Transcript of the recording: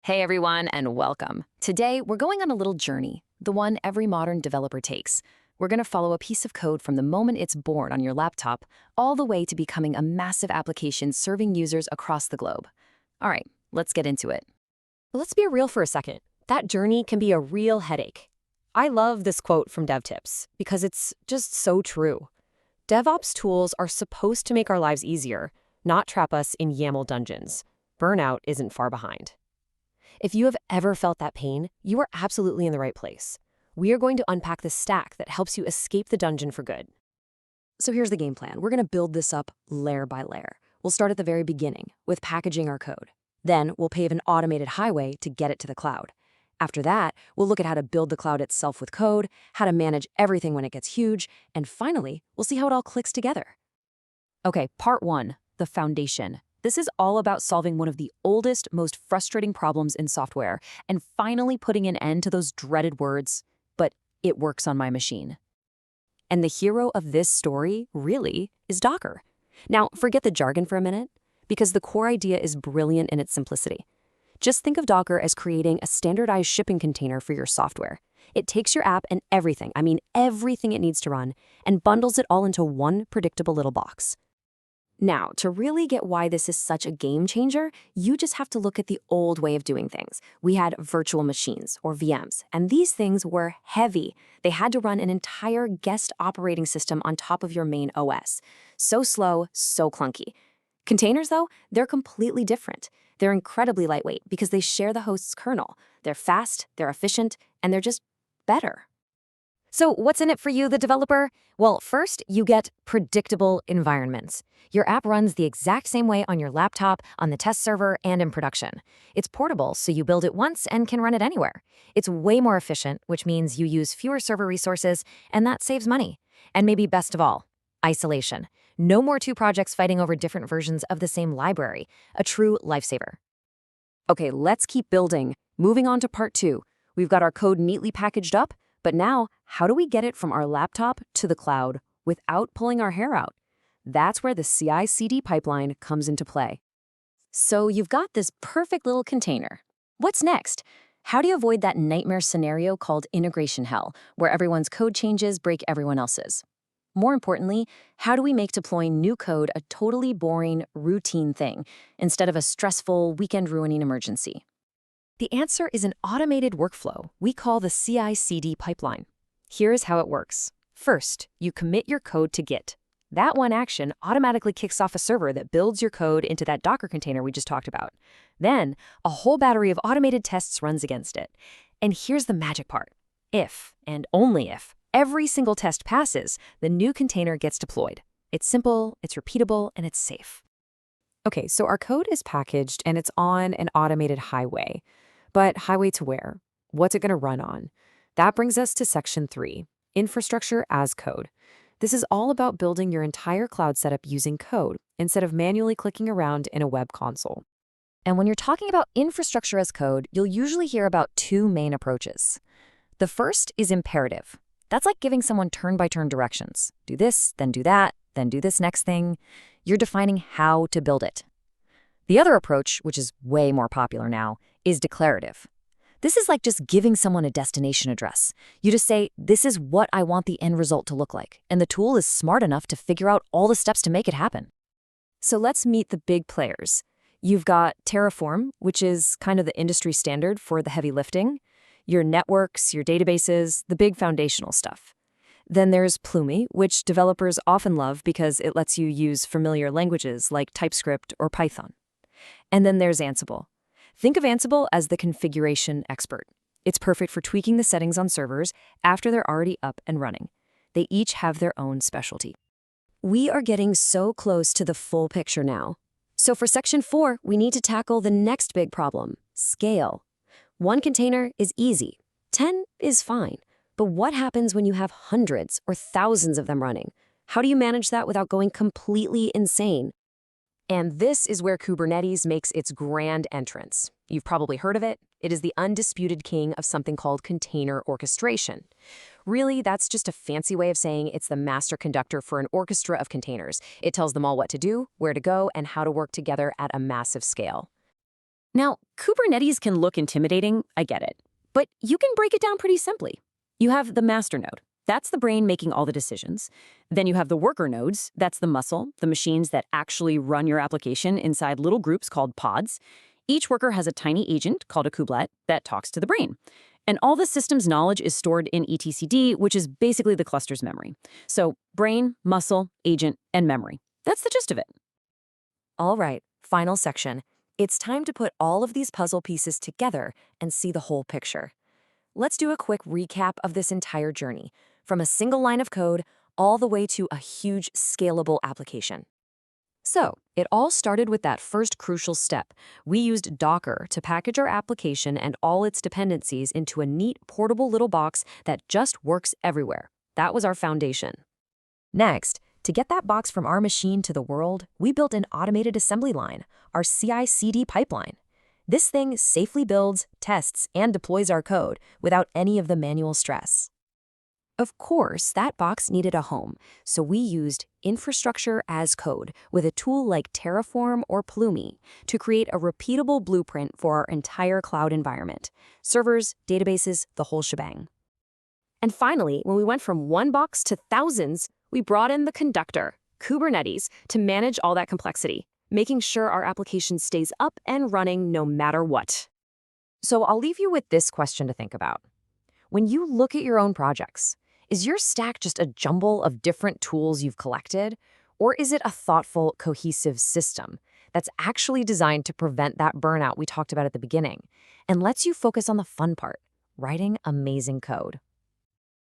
Hey everyone, and welcome. Today, we're going on a little journey, the one every modern developer takes. We're going to follow a piece of code from the moment it's born on your laptop, all the way to becoming a massive application serving users across the globe. All right, let's get into it. Let's be real for a second. That journey can be a real headache. I love this quote from DevTips because it's just so true. DevOps tools are supposed to make our lives easier, not trap us in YAML dungeons. Burnout isn't far behind. If you have ever felt that pain, you are absolutely in the right place. We are going to unpack the stack that helps you escape the dungeon for good. So here's the game plan. We're going to build this up layer by layer. We'll start at the very beginning with packaging our code. Then we'll pave an automated highway to get it to the cloud. After that, we'll look at how to build the cloud itself with code, how to manage everything when it gets huge, and finally, we'll see how it all clicks together. Okay, part one, the foundation. This is all about solving one of the oldest, most frustrating problems in software and finally putting an end to those dreaded words, but it works on my machine. And the hero of this story, really, is Docker. Now, forget the jargon for a minute, because the core idea is brilliant in its simplicity. Just think of Docker as creating a standardized shipping container for your software. It takes your app and everything, I mean everything it needs to run, and bundles it all into one predictable little box. Now, to really get why this is such a game changer, you just have to look at the old way of doing things. We had virtual machines, or VMs, and these things were heavy. They had to run an entire guest operating system on top of your main OS. So slow, so clunky. Containers, though, they're completely different. They're incredibly lightweight because they share the host's kernel. They're fast, they're efficient, and they're just better. So what's in it for you, the developer? Well, first, you get predictable environments. Your app runs the exact same way on your laptop, on the test server, and in production. It's portable, so you build it once and can run it anywhere. It's way more efficient, which means you use fewer server resources, and that saves money. And maybe best of all, isolation. No more two projects fighting over different versions of the same library. A true lifesaver. Okay, let's keep building. Moving on to part two. We've got our code neatly packaged up, but now, how do we get it from our laptop to the cloud without pulling our hair out? That's where the CI/CD pipeline comes into play. So you've got this perfect little container. What's next? How do you avoid that nightmare scenario called integration hell, where everyone's code changes break everyone else's? More importantly, how do we make deploying new code a totally boring, routine thing instead of a stressful, weekend-ruining emergency? The answer is an automated workflow we call the CI/CD pipeline. Here's how it works. First, you commit your code to Git. That one action automatically kicks off a server that builds your code into that Docker container we just talked about. Then, a whole battery of automated tests runs against it. And here's the magic part. If, and only if, every single test passes, the new container gets deployed. It's simple, it's repeatable, and it's safe. Okay, so our code is packaged and it's on an automated highway. But highway to where? What's it going to run on? That brings us to section 3, infrastructure as code. This is all about building your entire cloud setup using code instead of manually clicking around in a web console. And when you're talking about infrastructure as code, you'll usually hear about two main approaches. The first is imperative. That's like giving someone turn-by-turn directions. Do this, then do that, then do this next thing. You're defining how to build it. The other approach, which is way more popular now, is declarative. This is like just giving someone a destination address. You just say, this is what I want the end result to look like, and the tool is smart enough to figure out all the steps to make it happen. So let's meet the big players. You've got Terraform, which is kind of the industry standard for the heavy lifting, your networks, your databases, the big foundational stuff. Then there's Pulumi, which developers often love because it lets you use familiar languages like TypeScript or Python. And then there's Ansible. Think of Ansible as the configuration expert. It's perfect for tweaking the settings on servers after they're already up and running. They each have their own specialty. We are getting so close to the full picture now. So for section 4, we need to tackle the next big problem, scale. One container is easy. 10 is fine. But what happens when you have hundreds or thousands of them running? How do you manage that without going completely insane? And this is where Kubernetes makes its grand entrance. You've probably heard of it. It is the undisputed king of something called container orchestration. Really, that's just a fancy way of saying it's the master conductor for an orchestra of containers. It tells them all what to do, where to go, and how to work together at a massive scale. Now, Kubernetes can look intimidating, I get it. But you can break it down pretty simply. You have the master node. That's the brain making all the decisions. Then you have the worker nodes. That's the muscle, the machines that actually run your application inside little groups called pods. Each worker has a tiny agent called a kubelet that talks to the brain. And all the system's knowledge is stored in etcd, which is basically the cluster's memory. So brain, muscle, agent, and memory. That's the gist of it. All right, final section. It's time to put all of these puzzle pieces together and see the whole picture. Let's do a quick recap of this entire journey, from a single line of code all the way to a huge scalable application. So, it all started with that first crucial step. We used Docker to package our application and all its dependencies into a neat, portable little box that just works everywhere. That was our foundation. Next, to get that box from our machine to the world, we built an automated assembly line, our CI/CD pipeline. This thing safely builds, tests, and deploys our code without any of the manual stress. Of course, that box needed a home, so we used infrastructure as code with a tool like Terraform or Pulumi to create a repeatable blueprint for our entire cloud environment. Servers, databases, the whole shebang. And finally, when we went from one box to thousands, we brought in the conductor, Kubernetes, to manage all that complexity, making sure our application stays up and running no matter what. So I'll leave you with this question to think about. When you look at your own projects, is your stack just a jumble of different tools you've collected? Or is it a thoughtful, cohesive system that's actually designed to prevent that burnout we talked about at the beginning and lets you focus on the fun part, writing amazing code?